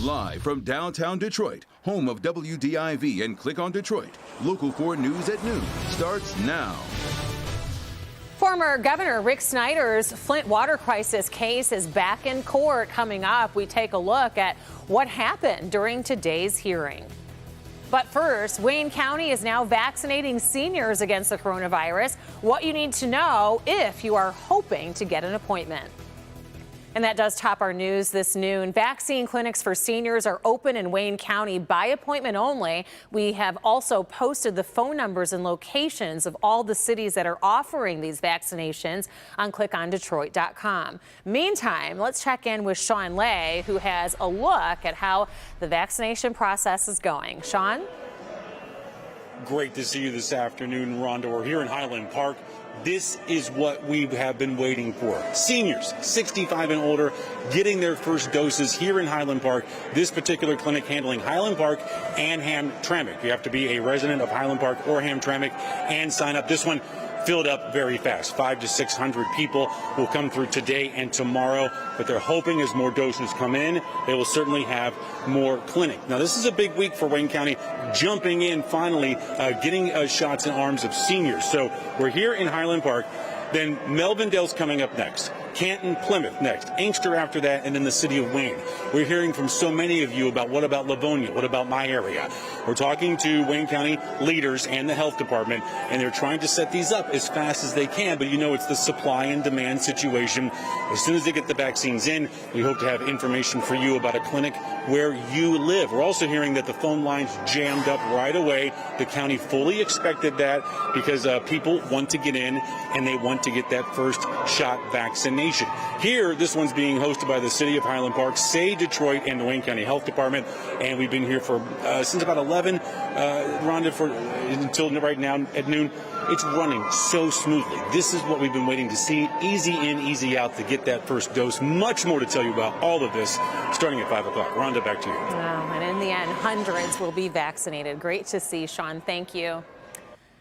Live from downtown Detroit, home of WDIV and Click on Detroit, Local 4 News at noon starts now. Former Governor Rick Snyder's Flint water crisis case is back in court. Coming up, we take a look at what happened during today's hearing. But first, Wayne County is now vaccinating seniors against the coronavirus. What you need to know if you are hoping to get an appointment. And that does top our news this noon. Vaccine clinics for seniors are open in Wayne County by appointment only. We have also posted the phone numbers and locations of all the cities that are offering these vaccinations on clickondetroit.com. Meantime, let's check in with Sean Lay, who has a look at how the vaccination process is going. Sean? Great to see you this afternoon, Rhonda. We're here in Highland Park. This is what we have been waiting for. Seniors, 65 and older, getting their first doses here in Highland Park. This particular clinic handling Highland Park and Hamtramck. You have to be a resident of Highland Park or Hamtramck and sign up. This one filled up very fast. 500 to 600 people will come through today and tomorrow, but they're hoping as more doses come in, they will certainly have more clinic. Now, this is a big week for Wayne County, jumping in finally, getting shots in arms of seniors. So we're here in Highland Park. Then Melvindale's coming up next. Canton, Plymouth next. Inkster after that, and then the city of Wayne. We're hearing from so many of you about what about Livonia? What about my area? We're talking to Wayne County leaders and the health department, and they're trying to set these up as fast as they can. But you know, it's the supply and demand situation. As soon as they get the vaccines in, we hope to have information for you about a clinic where you live. We're also hearing that the phone lines jammed up right away. The county fully expected that because people want to get in and they want to get that first shot vaccination. Here, this one's being hosted by the city of Highland Park, Say Detroit, and the Wayne County Health Department. And we've been here for since about 11, Rhonda, until right now at noon. It's running so smoothly. This is what we've been waiting to see. Easy in, easy out to get that first dose. Much more to tell you about all of this starting at 5 o'clock. Rhonda, back to you. Wow, and in the end, hundreds will be vaccinated. Great to see, Sean. Thank you.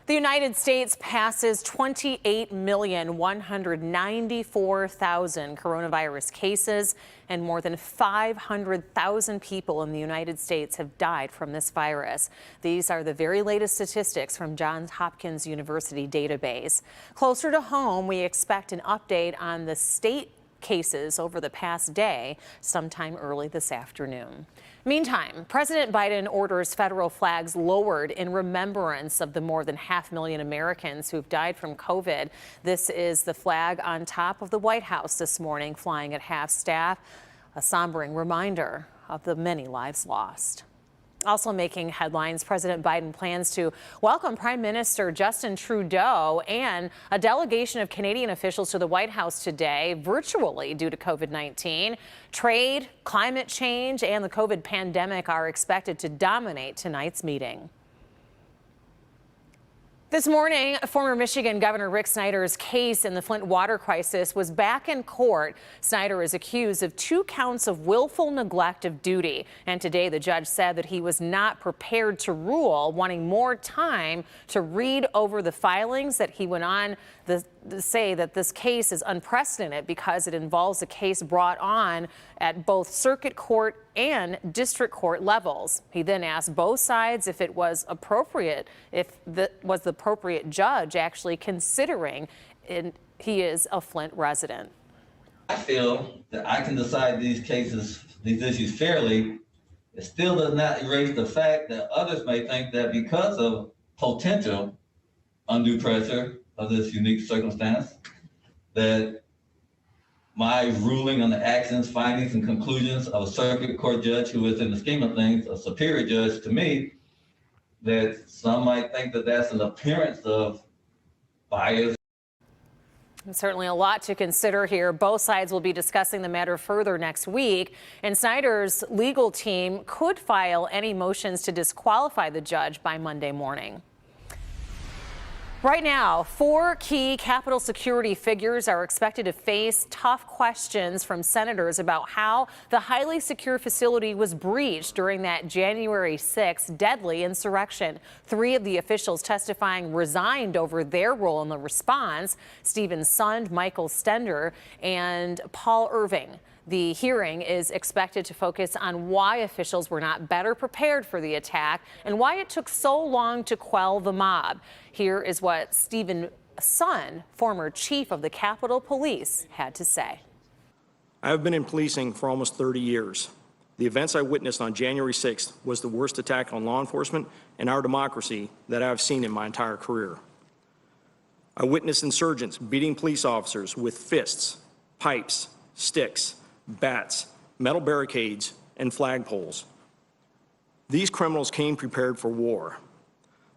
The United States passes 28,194,000 coronavirus cases, and more than 500,000 people in the United States have died from this virus. These are the very latest statistics from Johns Hopkins University database. Closer to home, we expect an update on the state cases over the past day, sometime early this afternoon. Meantime, President Biden orders federal flags lowered in remembrance of the more than 500,000 Americans who've died from COVID. This is the flag on top of the White House this morning, flying at half-staff, a sombering reminder of the many lives lost. Also making headlines, President Biden plans to welcome Prime Minister Justin Trudeau and a delegation of Canadian officials to the White House today, virtually due to COVID-19. Trade, climate change, and the COVID pandemic are expected to dominate tonight's meeting. This morning, former Michigan Governor Rick Snyder's case in the Flint water crisis was back in court. Snyder is accused of 2 counts of willful neglect of duty. And today, the judge said that he was not prepared to rule, wanting more time to read over the filings. That he went on to say that this case is unprecedented because it involves a case brought on at both circuit court and district court levels. He then asked both sides if it was appropriate, if the appropriate judge actually considering he is a Flint resident. I feel that I can decide these issues fairly. It still does not erase the fact that others may think that because of potential undue pressure of this unique circumstance, that my ruling on the actions, findings, and conclusions of a circuit court judge who is, in the scheme of things, a superior judge to me, that some might think that that's an appearance of bias. Certainly a lot to consider here. Both sides will be discussing the matter further next week, and Snyder's legal team could file any motions to disqualify the judge by Monday morning. Right now, 4 key Capitol security figures are expected to face tough questions from senators about how the highly secure facility was breached during that January 6th deadly insurrection. 3 of the officials testifying resigned over their role in the response: Stephen Sund, Michael Stender, and Paul Irving. The hearing is expected to focus on why officials were not better prepared for the attack and why it took so long to quell the mob. Here is what Stephen Sun, former chief of the Capitol Police, had to say. I have been in policing for almost 30 years. The events I witnessed on January 6th was the worst attack on law enforcement and our democracy that I have seen in my entire career. I witnessed insurgents beating police officers with fists, pipes, sticks, bats, metal barricades, and flagpoles. These criminals came prepared for war.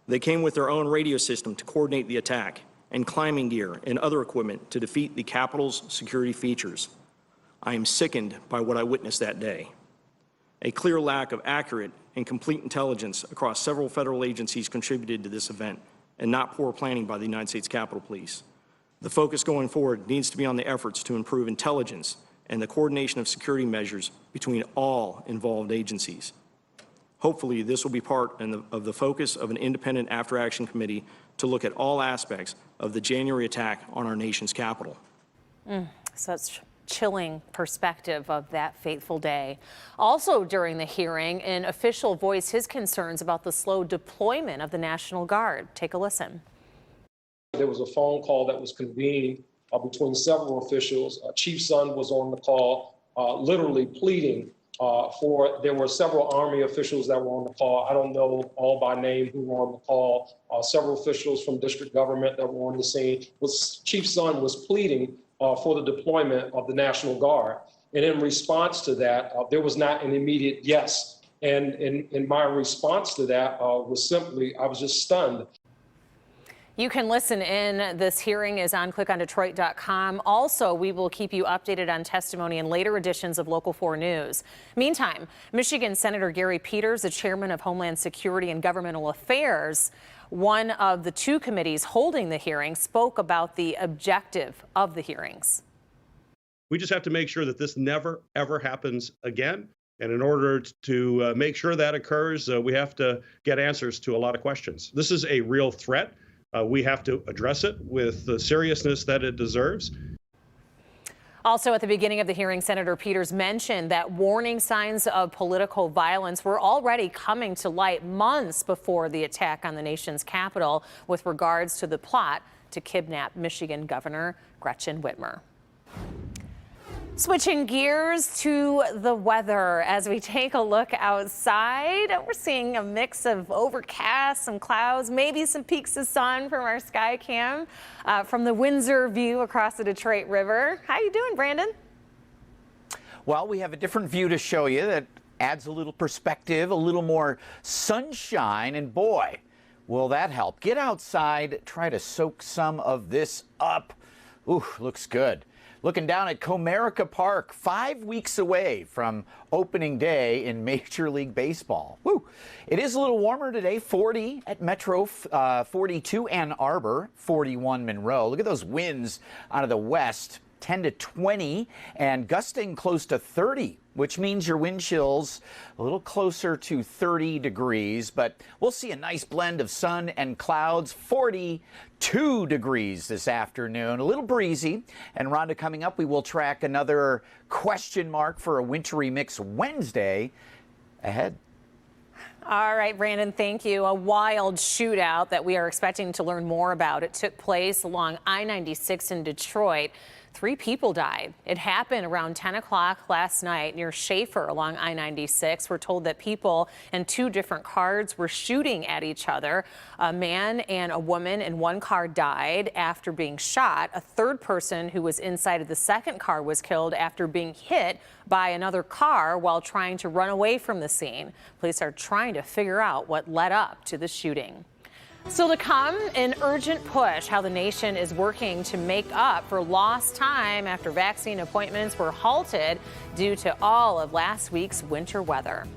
They came with their own radio system to coordinate the attack and climbing gear and other equipment to defeat the Capitol's security features. I am sickened by what I witnessed that day. A clear lack of accurate and complete intelligence across several federal agencies contributed to this event, and not poor planning by the United States Capitol Police. The focus going forward needs to be on the efforts to improve intelligence and the coordination of security measures between all involved agencies. Hopefully, this will be part of the focus of an independent after-action committee to look at all aspects of the January attack on our nation's capital. Such chilling perspective of that fateful day. Also during the hearing, an official voiced his concerns about the slow deployment of the National Guard. Take a listen. There was a phone call that was convened between several officials. Chief Sun was on the call, literally pleading there were several Army officials that were on the call. I don't know all by name who were on the call. Several officials from district government that were on the scene. Chief Sun was pleading for the deployment of the National Guard. And in response to that, there was not an immediate yes. And in my response to that was simply, I was just stunned. You can listen in. This hearing is on clickondetroit.com. Also, we will keep you updated on testimony in later editions of Local 4 News. Meantime, Michigan Senator Gary Peters, the chairman of Homeland Security and Governmental Affairs, one of the two committees holding the hearing, spoke about the objective of the hearings. We just have to make sure that this never, ever happens again. And in order to make sure that occurs, we have to get answers to a lot of questions. This is a real threat. We have to address it with the seriousness that it deserves. Also, at the beginning of the hearing, Senator Peters mentioned that warning signs of political violence were already coming to light months before the attack on the nation's capital with regards to the plot to kidnap Michigan Governor Gretchen Whitmer. Switching gears to the weather as we take a look outside. We're seeing a mix of overcast, some clouds, maybe some peaks of sun from our sky cam from the Windsor view across the Detroit River. How you doing, Brandon? Well, we have a different view to show you that adds a little perspective, a little more sunshine, and boy, will that help. Get outside, try to soak some of this up. Ooh, looks good. Looking down at Comerica Park, 5 weeks away from opening day in Major League Baseball. Woo! It is a little warmer today, 40 at Metro, 42 Ann Arbor, 41 Monroe. Look at those winds out of the west, 10 to 20 and gusting close to 30, which means your wind chills a little closer to 30 degrees, but we'll see a nice blend of sun and clouds, 42 degrees this afternoon, a little breezy. And Rhonda, coming up, we will track another question mark for a wintry mix Wednesday ahead. All right, Brandon, thank you. A wild shootout that we are expecting to learn more about. It took place along I-96 in Detroit. 3 people died. It happened around 10 o'clock last night near Schaefer along I-96. We're told that people in 2 different cars were shooting at each other. A man and a woman in one car died after being shot. A third person who was inside of the second car was killed after being hit by another car while trying to run away from the scene. Police are trying to figure out what led up to the shooting. Still to come, an urgent push how the nation is working to make up for lost time after vaccine appointments were halted due to all of last week's winter weather.